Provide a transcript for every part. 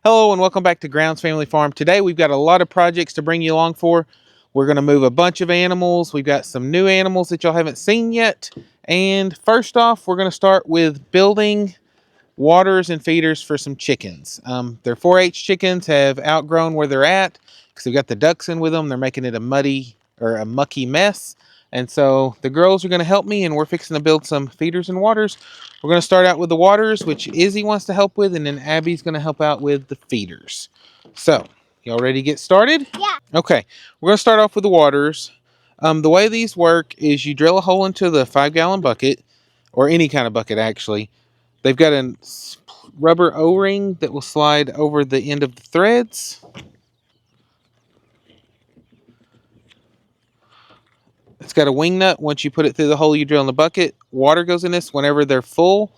Hello and welcome back to Grounds Family Farm. Today we've got a lot of projects to bring you along for. We're going to move a bunch of animals. We've got some new animals that y'all haven't seen yet. And first off, we're going to start with building waters and feeders for some chickens. Their 4-H chickens have outgrown where they're at because they've got the ducks in with them. They're making it a muddy or a mucky mess. And so the girls are going to help me, and we're fixing to build some feeders and waters. We're going to start out with the waters, which Izzy wants to help with, and then Abby's going to help out with the feeders. So, y'all ready to get started? Yeah. Okay, we're going to start off with the waters. The way these work is you drill a hole into the 5-gallon bucket, or any kind of bucket actually. They've got a rubber O-ring that will slide over the end of the threads. It's got a wing nut. Once you put it through the hole you drill in the bucket, water goes in this. Whenever they're full,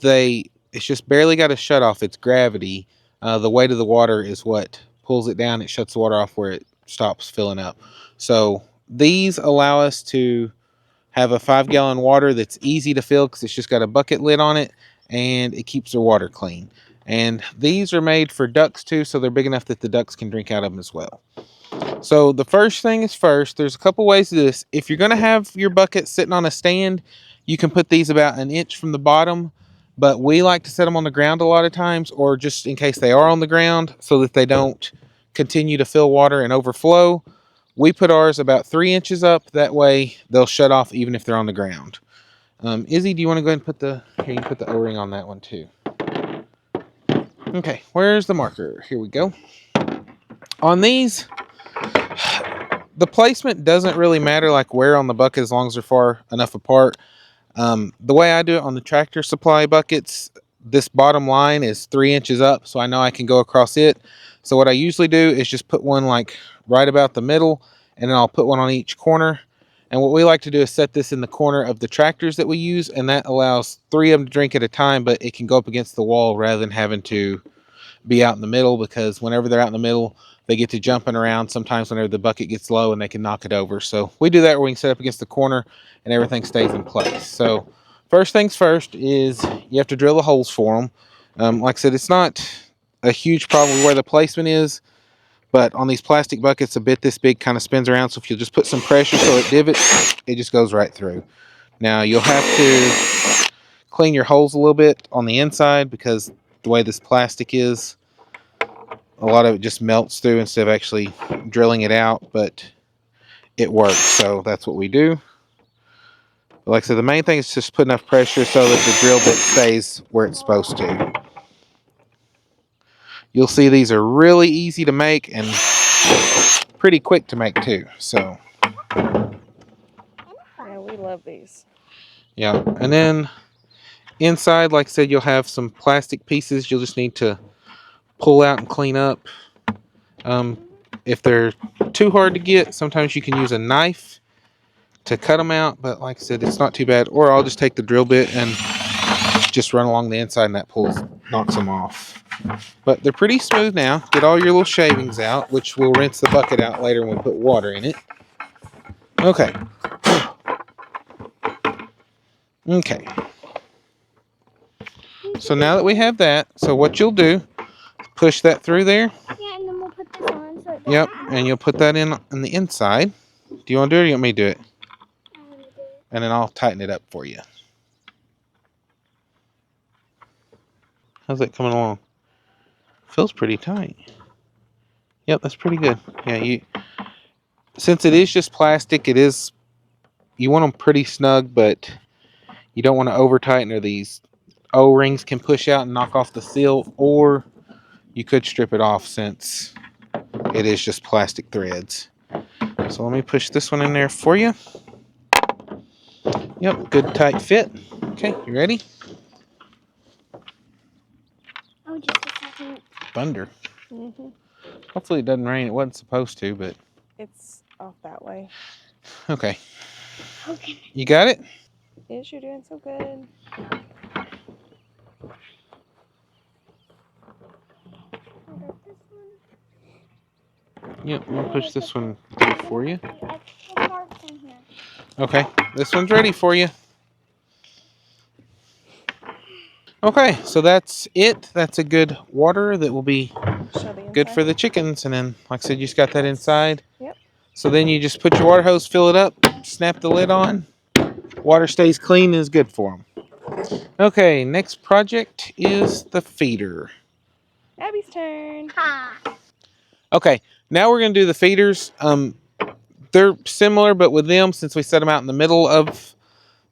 it's just barely got a shut off. It's gravity. The weight of the water is what pulls it down. It shuts the water off where it stops filling up. So these allow us to have a 5-gallon water that's easy to fill because it's just got a bucket lid on it, and it keeps their water clean. And these are made for ducks too, so they're big enough that the ducks can drink out of them as well. So the first thing is first, there's a couple ways to do this. If you're going to have your bucket sitting on a stand, you can put these about an inch from the bottom, but we like to set them on the ground a lot of times, or just in case they are on the ground so that they don't continue to fill water and overflow. We put ours about 3 inches up. That way they'll shut off even if they're on the ground. Izzy, do you want to go ahead and put here you put the O-ring on that one too. Okay, where's the marker? Here we go. On these, the placement doesn't really matter, like where on the bucket, as long as they're far enough apart. The way I do it on the Tractor Supply buckets, this bottom line is 3 inches up, so I know I can go across it. So what I usually do is just put one like right about the middle, and then I'll put one on each corner. And what we like to do is set this in the corner of the tractors that we use, and that allows 3 of them to drink at a time, but it can go up against the wall rather than having to be out in the middle, because whenever they're out in the middle, they get to jumping around sometimes whenever the bucket gets low and they can knock it over. So we do that where we can set up against the corner and everything stays in place. So first things first is you have to drill the holes for them. Like I said, it's not a huge problem where the placement is, but on these plastic buckets, a bit this big kind of spins around. So if you'll just put some pressure so it divots, it just goes right through. Now you'll have to clean your holes a little bit on the inside, because the way this plastic is, a lot of it just melts through instead of actually drilling it out, but it works, so that's what we do. But like I said, the main thing is just put enough pressure so that the drill bit stays where it's supposed to. You'll see these are really easy to make and pretty quick to make too. So Yeah, we love these. Yeah, and then inside, like I said, you'll have some plastic pieces you'll just need to pull out and clean up. If they're too hard to get, sometimes you can use a knife to cut them out, but like I said, it's not too bad. Or I'll just take the drill bit and just run along the inside, and that knocks them off. But they're pretty smooth now. Get all your little shavings out, which we'll rinse the bucket out later when we put water in it. Okay. So now that we have that, so what you'll do, push that through there. Yeah, and then we'll put this on. So Yep, and you'll put that in on the inside. Do you want to do it, or you want me to do it? And then I'll tighten it up for you. How's that coming along? Feels pretty tight. Yep, that's pretty good. Yeah, since it is just plastic, you want them pretty snug, but you don't want to over tighten, or these O-rings can push out and knock off the seal, or you could strip it off since it is just plastic threads. So let me push this one in there for you. Yep, good tight fit. Okay, you ready? Oh, just a second. Thunder. Hopefully it doesn't rain. It wasn't supposed to, but It's off that way. okay. Okay. You got it? Yes, you're doing so good. Yep, I'm gonna push this one through for you. Okay, this one's ready for you. Okay, so that's it. That's a good water that will be Show the good inside. for the chickens. And then, like I said, you just got that inside. Yep. So then you just put your water hose, fill it up, snap the lid on. Water stays clean and is good for them. Okay, next project is the feeder. Abby's turn. Okay, now we're going to do the feeders. They're similar, but with them, since we set them out in the middle of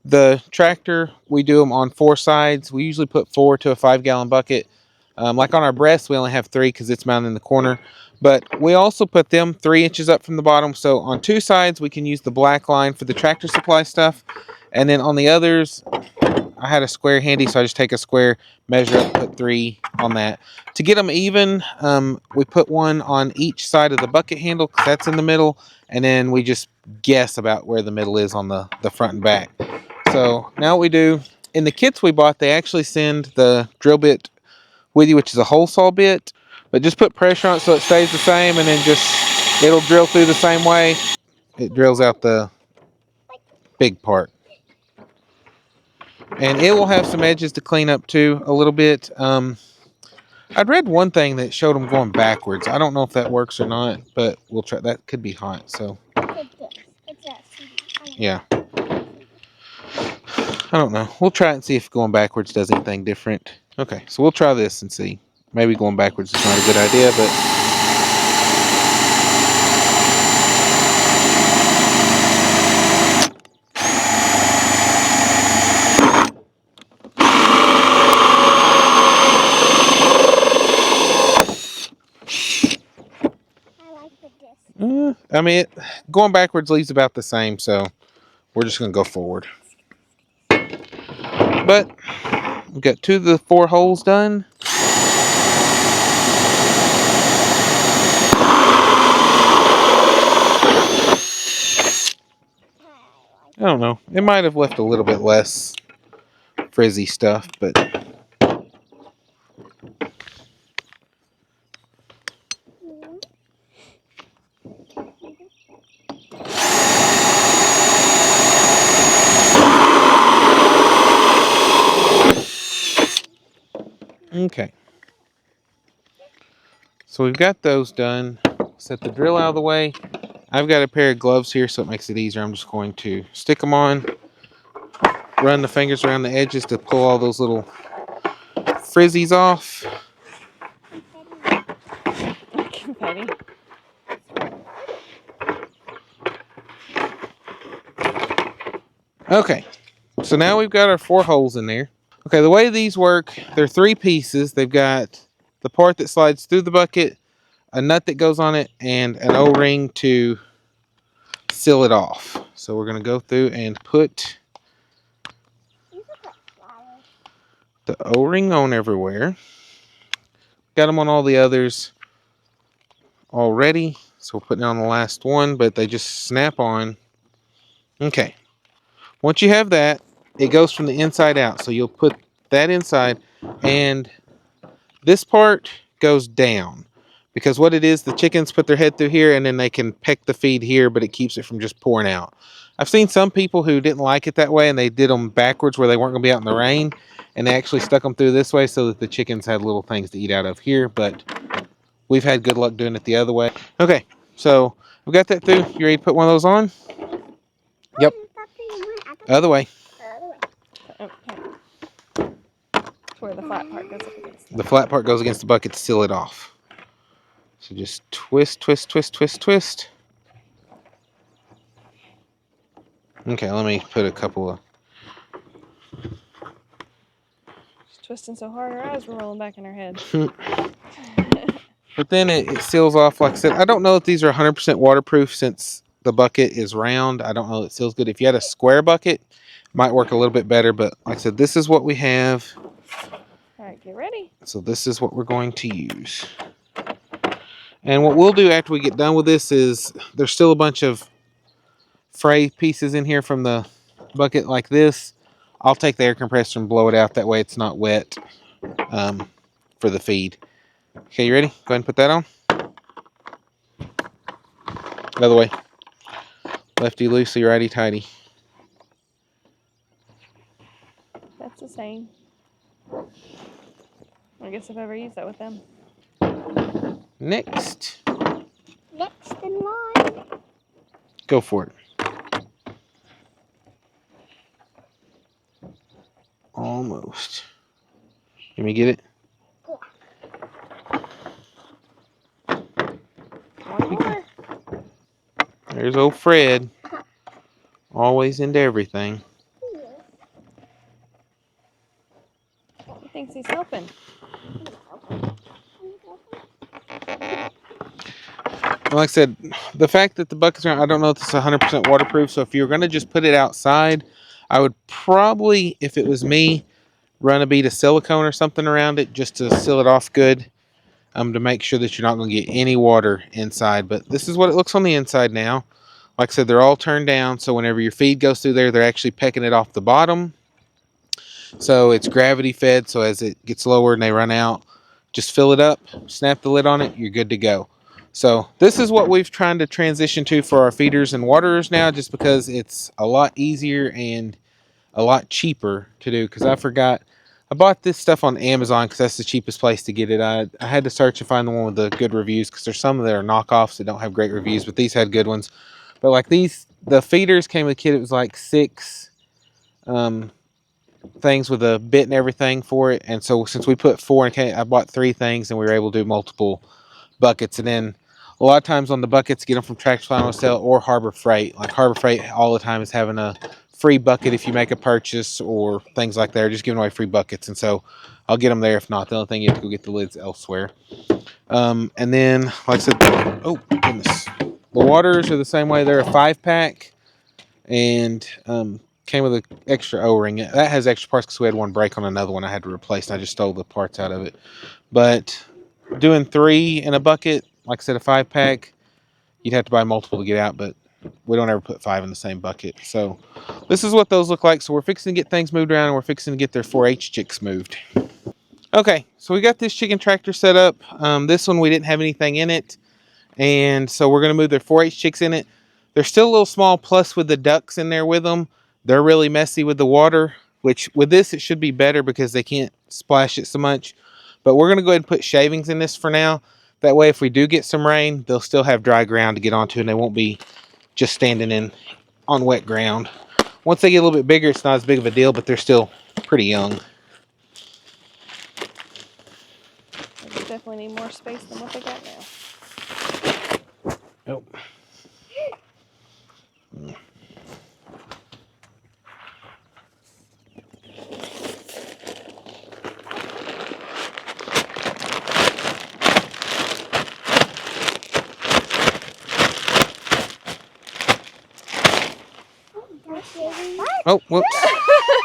the tractor, we do them on 4 sides. We usually put 4 to a 5-gallon bucket. Like on our breast, we only have 3 because it's mounted in the corner. But we also put them 3 inches up from the bottom. So on 2 sides, we can use the black line for the tractor supply stuff. And then on the others, I had a square handy, so I just take a square, measure up, put 3 on that. To get them even, we put one on each side of the bucket handle, because that's in the middle. And then we just guess about where the middle is on the front and back. So now what we do, in the kits we bought, they actually send the drill bit with you, which is a hole saw bit. But just put pressure on it so it stays the same, and then just, it'll drill through the same way. It drills out the big part. And it will have some edges to clean up too, a little bit. I'd read one thing that showed them going backwards. I don't know if that works or not, but we'll try. That could be hot, so. Yeah. I don't know. We'll try it and see if going backwards does anything different. Okay, so we'll try this and see. Maybe going backwards is not a good idea, but... I mean, going backwards leaves about the same, so we're just going to go forward. But we've got 2 of the 4 holes done. I don't know. It might have left a little bit less frizzy stuff, but... Okay. So we've got those done. Set the drill out of the way. I've got a pair of gloves here, so it makes it easier. I'm just going to stick them on, run the fingers around the edges to pull all those little frizzies off. Confetti. Okay, so now we've got our 4 holes in there. Okay, the way these work, they're 3 pieces. They've got the part that slides through the bucket, a nut that goes on it, and an O-ring to seal it off. So we're going to go through and put the O-ring on everywhere. Got them on all the others already, so we're putting it on the last one, but they just snap on. Okay, once you have that, it goes from the inside out. So you'll put that inside, and this part goes down, because what it is, the chickens put their head through here and then they can peck the feed here, but it keeps it from just pouring out. I've seen some people who didn't like it that way, and they did them backwards where they weren't going to be out in the rain, and they actually stuck them through this way so that the chickens had little things to eat out of here, but we've had good luck doing it the other way. Okay, so we've got that through. You ready to put one of those on? Yep. Other way. Okay. Where the flat part goes up against the flat part goes against the bucket to seal it off. So just twist, twist, twist, twist, twist. Okay, let me put a couple of... She's twisting so hard her eyes were rolling back in her head. But then it seals off, like I said. I don't know if these are 100% waterproof since the bucket is round. I don't know if it seals good. If you had a square bucket, it might work a little bit better. But like I said, this is what we have. All right, get ready. So this is what we're going to use. And what we'll do after we get done with this is, there's still a bunch of fray pieces in here from the bucket like this. I'll take the air compressor and blow it out. That way it's not wet for the feed. Okay, you ready? Go ahead and put that on. Other way. Lefty loosey, righty tighty. That's the same. I guess I've ever used that with them. Next. Next in line. Go for it. Almost. Let me get it. One more. There's old Fred. Always into everything. He thinks he's helping. Like I said, the fact that the buckets are, I don't know if it's 100% waterproof, so if you're going to just put it outside, I would probably, if it was me, run a bead of silicone or something around it just to seal it off good, to make sure that you're not going to get any water inside. But this is what it looks on the inside now. Like I said, they're all turned down, so whenever your feed goes through there, they're actually pecking it off the bottom. So it's gravity fed, so as it gets lower and they run out, just fill it up, snap the lid on it, you're good to go. So this is what we've tried to transition to for our feeders and waterers now, just because it's a lot easier and a lot cheaper to do. Because I bought this stuff on Amazon because that's the cheapest place to get it. I had to search and find the one with the good reviews, because there's some that are knockoffs that don't have great reviews, but these had good ones. But like these, the feeders came with a kit. It was like 6 things with a bit and everything for it. And so since we put 4 in, I bought 3 things, and we were able to do multiple buckets. And then a lot of times on the buckets, get them from Tractor Supply on sale or Harbor Freight. Like Harbor Freight all the time is having a free bucket if you make a purchase or things like that. They're just giving away free buckets, and so I'll get them there. If not, the only thing, you have to go get the lids elsewhere. And then, like I said, oh goodness, the waters are the same way. They're a 5-pack, and came with an extra O-ring. That has extra parts because we had one break on another one I had to replace, and I just stole the parts out of it. But doing 3 in a bucket, like I said, a 5-pack, you'd have to buy multiple to get out, but we don't ever put 5 in the same bucket. So this is what those look like. So we're fixing to get things moved around, and we're fixing to get their 4-H chicks moved. Okay, so we got this chicken tractor set up. This one, we didn't have anything in it, and so we're going to move their 4-H chicks in it. They're still a little small, plus with the ducks in there with them, they're really messy with the water, which with this it should be better because they can't splash it so much. But we're going to go ahead and put shavings in this for now. That way, if we do get some rain, they'll still have dry ground to get onto, and they won't be just standing on wet ground. Once they get a little bit bigger, it's not as big of a deal, but they're still pretty young. They definitely need more space than what they got now. Oh. Oh, whoops.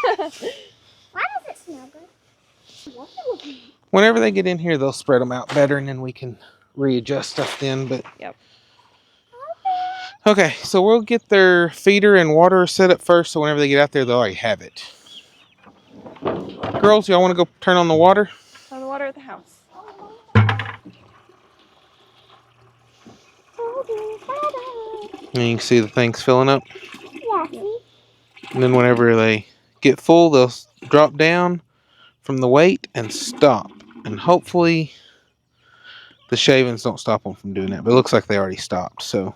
Why does it smell good? Whenever they get in here, they'll spread them out better, and then we can readjust stuff then. But Yep. Okay, so we'll get their feeder and water set up first, so whenever they get out there, they'll already have it. Girls, y'all want to go turn on the water? On the water at the house. And you can see the things filling up. Yeah, see? And then whenever they get full, they'll drop down from the weight and stop. And hopefully the shavings don't stop them from doing that. But it looks like they already stopped. So,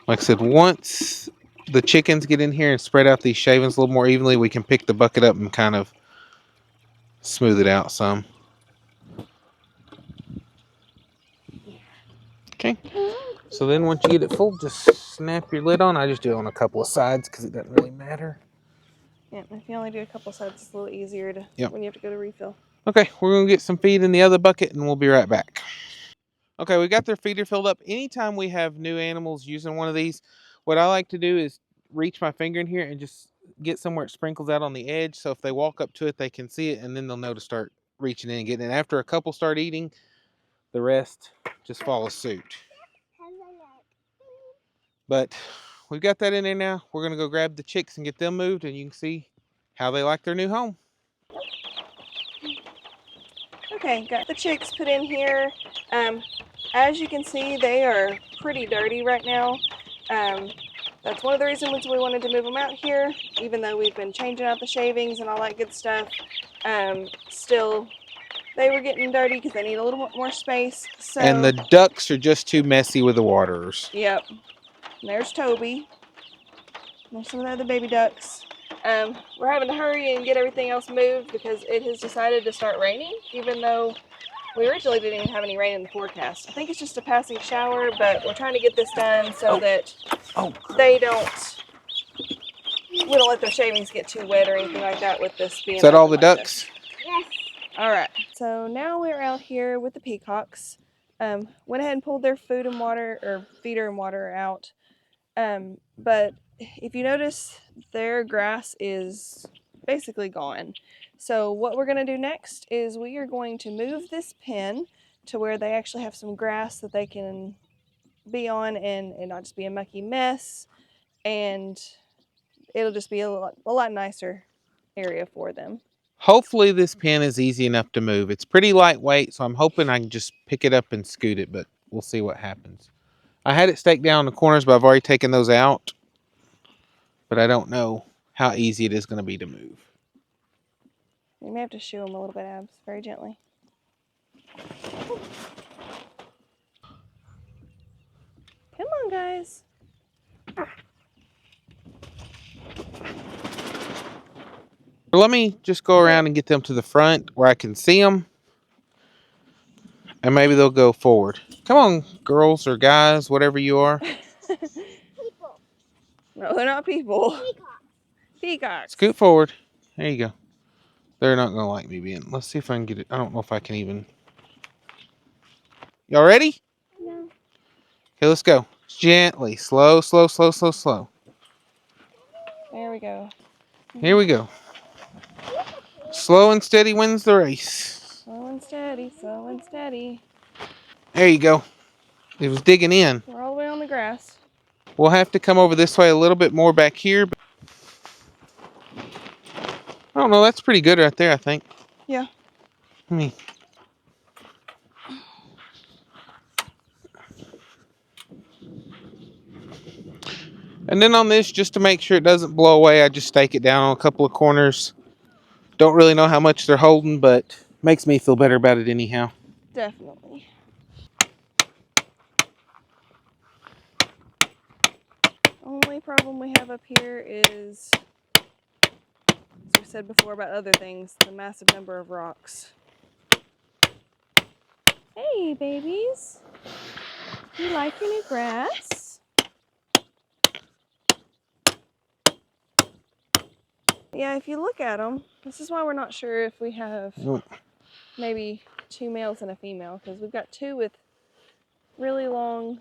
like I said, once the chickens get in here and spread out these shavings a little more evenly, we can pick the bucket up and kind of smooth it out some. Okay. So then once you get it full, just snap your lid on. I just do it on a couple of sides because it doesn't really matter. Yeah, if you only do a couple sides, it's a little easier to when you have to go to refill. Okay, we're going to get some feed in the other bucket, and we'll be right back. Okay, we got their feeder filled up. Anytime we have new animals using one of these, what I like to do is reach my finger in here and just get somewhere it sprinkles out on the edge. So if they walk up to it, they can see it, and then they'll know to start reaching in and getting it. After a couple start eating, the rest just follow suit. But we've got that in there now. We're going to go grab the chicks and get them moved, and you can see how they like their new home. Okay, got the chicks put in here. As you can see, they are pretty dirty right now. That's one of the reasons we wanted to move them out here, even though we've been changing out the shavings and all that good stuff. Still, they were getting dirty because they need a little bit more space. So, And the ducks are just too messy with the waterers. yep. And there's Toby. There's some of the other baby ducks. We're having to hurry and get everything else moved because it has decided to start raining, even though we originally didn't even have any rain in the forecast. I think it's just a passing shower, but we're trying to get this done so that we don't let their shavings get too wet or anything like that with this being. Is that all the open like ducks? Yes. All right. So now we're out here with the peacocks. Went ahead and pulled their food and water, or feeder and water out. But if you notice, their grass is basically gone. So what we're going to do next is we are going to move this pen to where they actually have some grass that they can be on and not just be a mucky mess. And it'll just be a lot nicer area for them. Hopefully this pen is easy enough to move. It's pretty lightweight, so I'm hoping I can just pick it up and scoot it, but we'll see what happens. I had it staked down in the corners, but I've already taken those out. But I don't know how easy it is going to be to move. You may have to shoo them a little bit, Abs, very gently. Come on, guys. Let me just go around and get them to the front where I can see them. And maybe they'll go forward. Come on, girls or guys, whatever you are. People. No, they're not people. Peacocks. Peacocks. Scoot forward. There you go. They're not going to like me being. Let's see if I can get it. I don't know if I can even. Y'all ready? No. Okay, let's go. Gently. Slow, slow, slow, slow, slow. There we go. Here we go. Slow and steady wins the race. Slow and steady, slow and steady. There you go. It was digging in. We're all the way on the grass. We'll have to come over this way a little bit more back here. But I don't know. That's pretty good right there, I think. Yeah. And then on this, just to make sure it doesn't blow away, I just stake it down on a couple of corners. Don't really know how much they're holding, but makes me feel better about it anyhow. Definitely. Only problem we have up here is, as we said before about other things, the massive number of rocks. Hey, babies. You like your new grass? Yeah, if you look at them, this is why we're not sure if we have maybe 2 males and a female, because we've got 2 with really long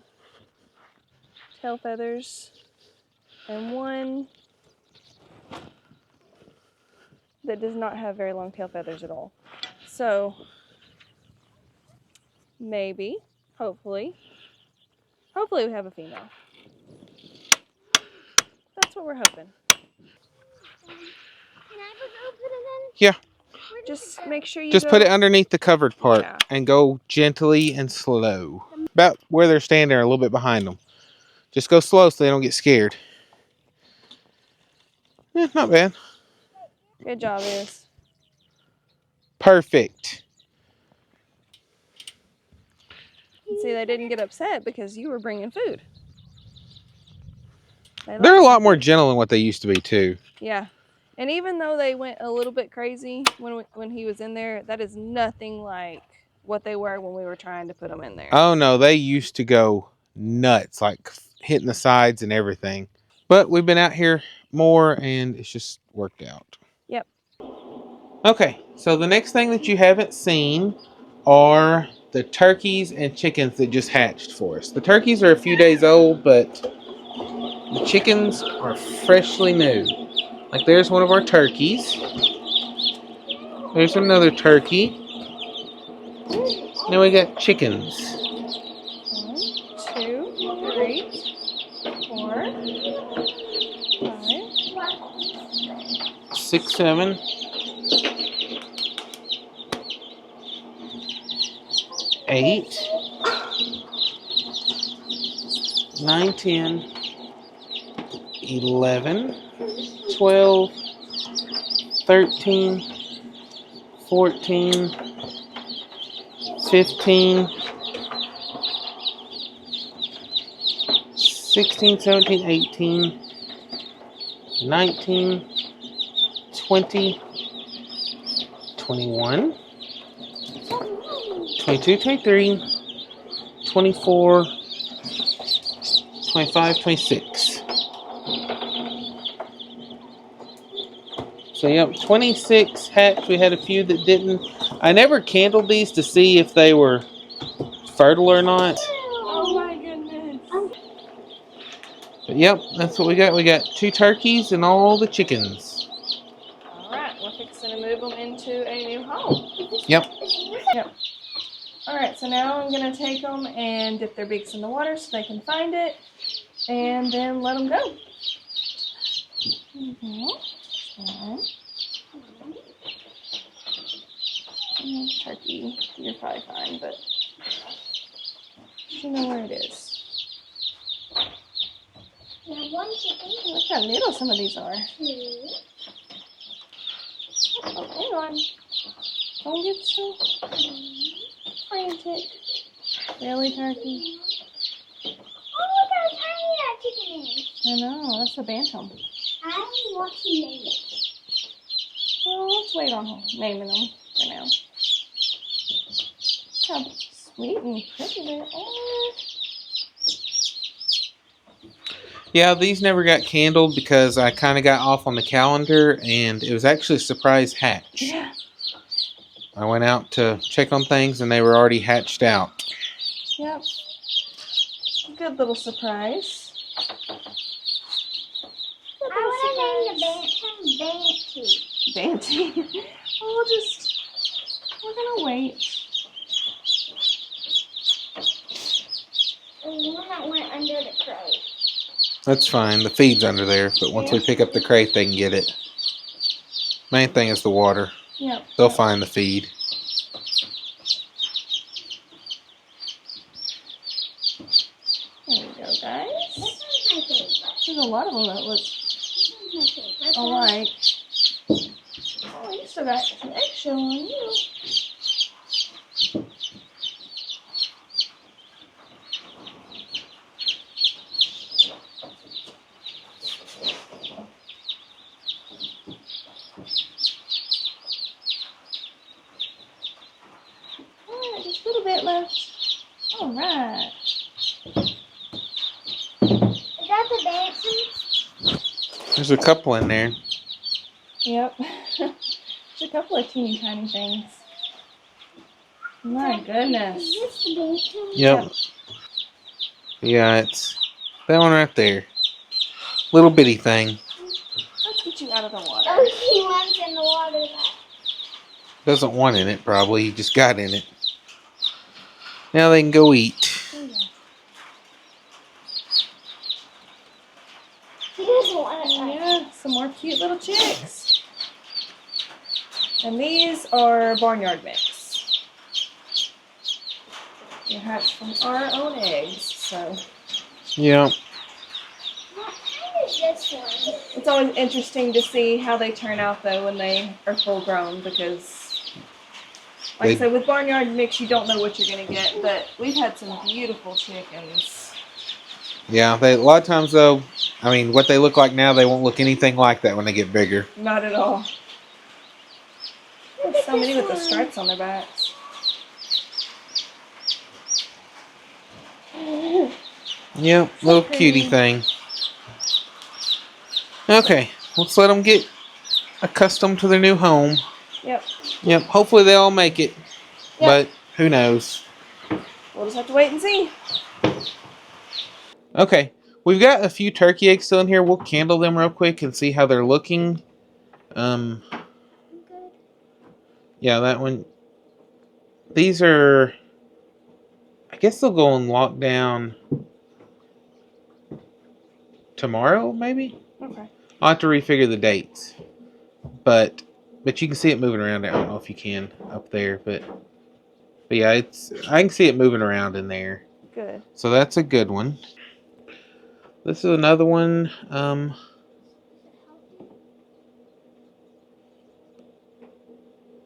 tail feathers and 1 that does not have very long tail feathers at all. So maybe, hopefully we have a female. That's what we're hoping. Can I go put it in? Yeah. Just make sure you Just put it underneath the covered part and go gently and slow. About where they're standing or a little bit behind them. Just go slow so they don't get scared. Not bad. Good job, Is. Perfect. See, they didn't get upset because you were bringing food. They're a lot more gentle than what they used to be, too. Yeah. And even though they went a little bit crazy when he was in there, that is nothing like what they were when we were trying to put them in there. Oh, no. They used to go nuts, like hitting the sides and everything. But we've been out here more, and it's just worked out. Yep. Okay, so the next thing that you haven't seen are the turkeys and chickens that just hatched for us. The turkeys are a few days old, but the chickens are freshly new. Like there's one of our turkeys. There's another turkey. Now we got chickens. 1, 2, 3, 4, 5, 6, 7, 8, 9, 10, 11, 12, 13, 14, 15, 16, 17, 18, 19, 20, 21, 22, 23, 24, 25, 26. So, yep, 26 hatched. We had a few that didn't. I never candled these to see if they were fertile or not. Oh my goodness. But, yep, that's what we got. We got 2 turkeys and all the chickens. Alright, we're fixing to move them into a new home. Yep. Yep. Alright, so now I'm going to take them and dip their beaks in the water so they can find it. And then let them go. Turkey, you're probably fine, but you know where it is. One chicken. Look how little some of these are. Two. Oh, hang on. Don't get so frantic. Really, turkey? Oh, look how tiny that chicken is. I know, that's a bantam. I want to name it. Well, let's wait on naming them for now. How sweet and pretty they are. Yeah, these never got candled because I kind of got off on the calendar, and it was actually a surprise hatch. Yeah. I went out to check on things, and they were already hatched out. Yep. Good little surprise. I want to name the bantam Banty. Banty. Oh, we're gonna wait. And the one that went under the crate. That's fine. The feed's under there, but once we pick up the crate, they can get it. Main thing is the water. Yep. They'll find the feed. There we go, guys. This one's my favorite. There's a lot of them that look This one's my favorite. alike. Oh, you still got some eggshell on you. Alright, just a little bit left. Alright. Is that the bantam? There's a couple in there. Yep. There's a couple of teeny tiny things. My goodness. Is this the bantam? Yep. Yeah, it's that one right there. Little bitty thing. Let's get you out of the water. Oh, he wants in the water. Doesn't want in it, probably. He just got in it. Now they can go eat. Oh, yeah. He doesn't want it. Yeah, some more cute little chicks. And these are barnyard mix. They hatched from our own eggs, so Yeah. What kind is this one? it's always interesting to see how they turn out though when they are full grown because like I said, with barnyard mix you don't know what you're gonna get, but we've had some beautiful chickens. Yeah, a lot of times though, I mean, what they look like now, they won't look anything like that when they get bigger. Not at all. There's so many with the stripes on their backs. Yep, little cutie thing. Okay, let's let them get accustomed to their new home. Yep. Yep, hopefully they all make it, but who knows. We'll just have to wait and see. Okay, we've got a few turkey eggs still in here. We'll candle them real quick and see how they're looking. Yeah, that one. These are, I guess they'll go on lockdown tomorrow, maybe? Okay. I'll have to refigure the dates. But you can see it moving around. I don't know if you can up there, but yeah, I can see it moving around in there. Good. So that's a good one. This is another one.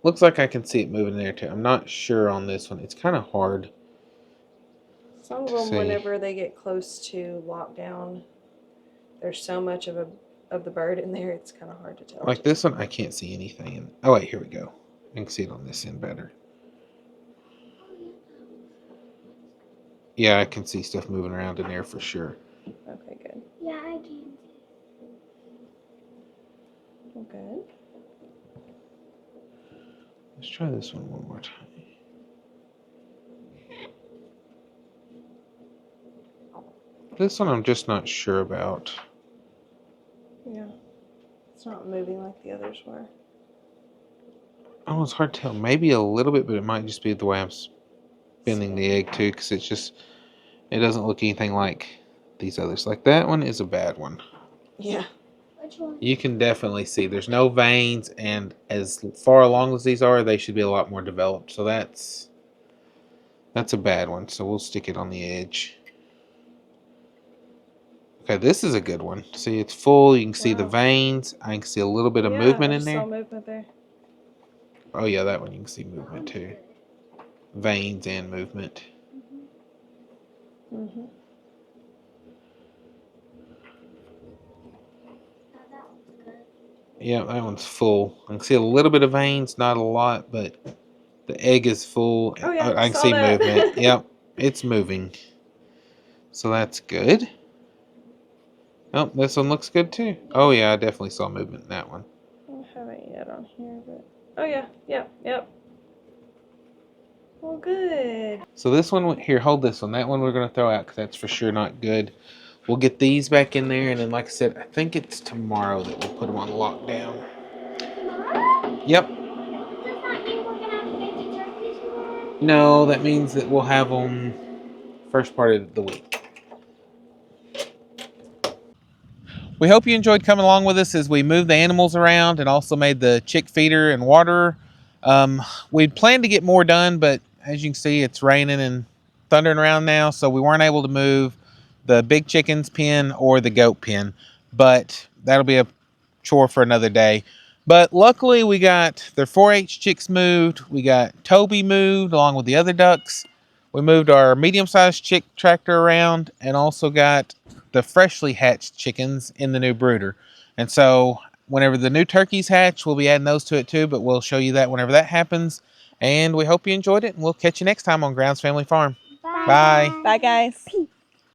Looks like I can see it moving there too. I'm not sure on this one. It's kind of hard. Some of to them, see. whenever they get close to lockdown, there's so much of the bird in there, it's kind of hard to tell. Like this one, I can't see anything. Oh wait, here we go. I can see it on this end better. Yeah, I can see stuff moving around in there for sure. Okay, good. Yeah, I can. Good. Let's try this one more time. This one I'm just not sure about. Yeah. It's not moving like the others were. Oh, it's hard to tell. Maybe a little bit, but it might just be the way I'm spinning the egg too, because it doesn't look anything like these others. Like that one is a bad one. Yeah. Which one? You can definitely see there's no veins, and as far along as these are, they should be a lot more developed. So that's a bad one. So we'll stick it on the edge. Okay, this is a good one. See, it's full. You can see the Wow. veins. I can see a little bit of Yeah, movement I in just there. saw movement there. Oh yeah, that one you can see movement too. Veins and movement. Mm-hmm. That one's good. Yeah, that one's full. I can see a little bit of veins, not a lot, but the egg is full. Oh, yeah, I can saw see that. movement. Yep, it's moving. So that's good. Oh, this one looks good too. Oh yeah, I definitely saw movement in that one. I haven't yet on here, but oh yeah, yep. Well, good. So this one here, hold this one. That one we're gonna throw out because that's for sure not good. We'll get these back in there, and then like I said, I think it's tomorrow that we'll put them on lockdown. Tomorrow? Yep. Does that mean we're gonna have to make the turkeys tomorrow? No, that means that we'll have them first part of the week. We hope you enjoyed coming along with us as we moved the animals around and also made the chick feeder and waterer. We'd planned to get more done, but as you can see, it's raining and thundering around now, so we weren't able to move the big chickens pen or the goat pen, but that'll be a chore for another day. But luckily, we got their 4-H chicks moved. We got Toby moved along with the other ducks. We moved our medium-sized chick tractor around and also got the freshly hatched chickens in the new brooder. And so whenever the new turkeys hatch, we'll be adding those to it too, but we'll show you that whenever that happens. And we hope you enjoyed it, and we'll catch you next time on Grounds Family Farm. Bye. Bye. Bye, guys.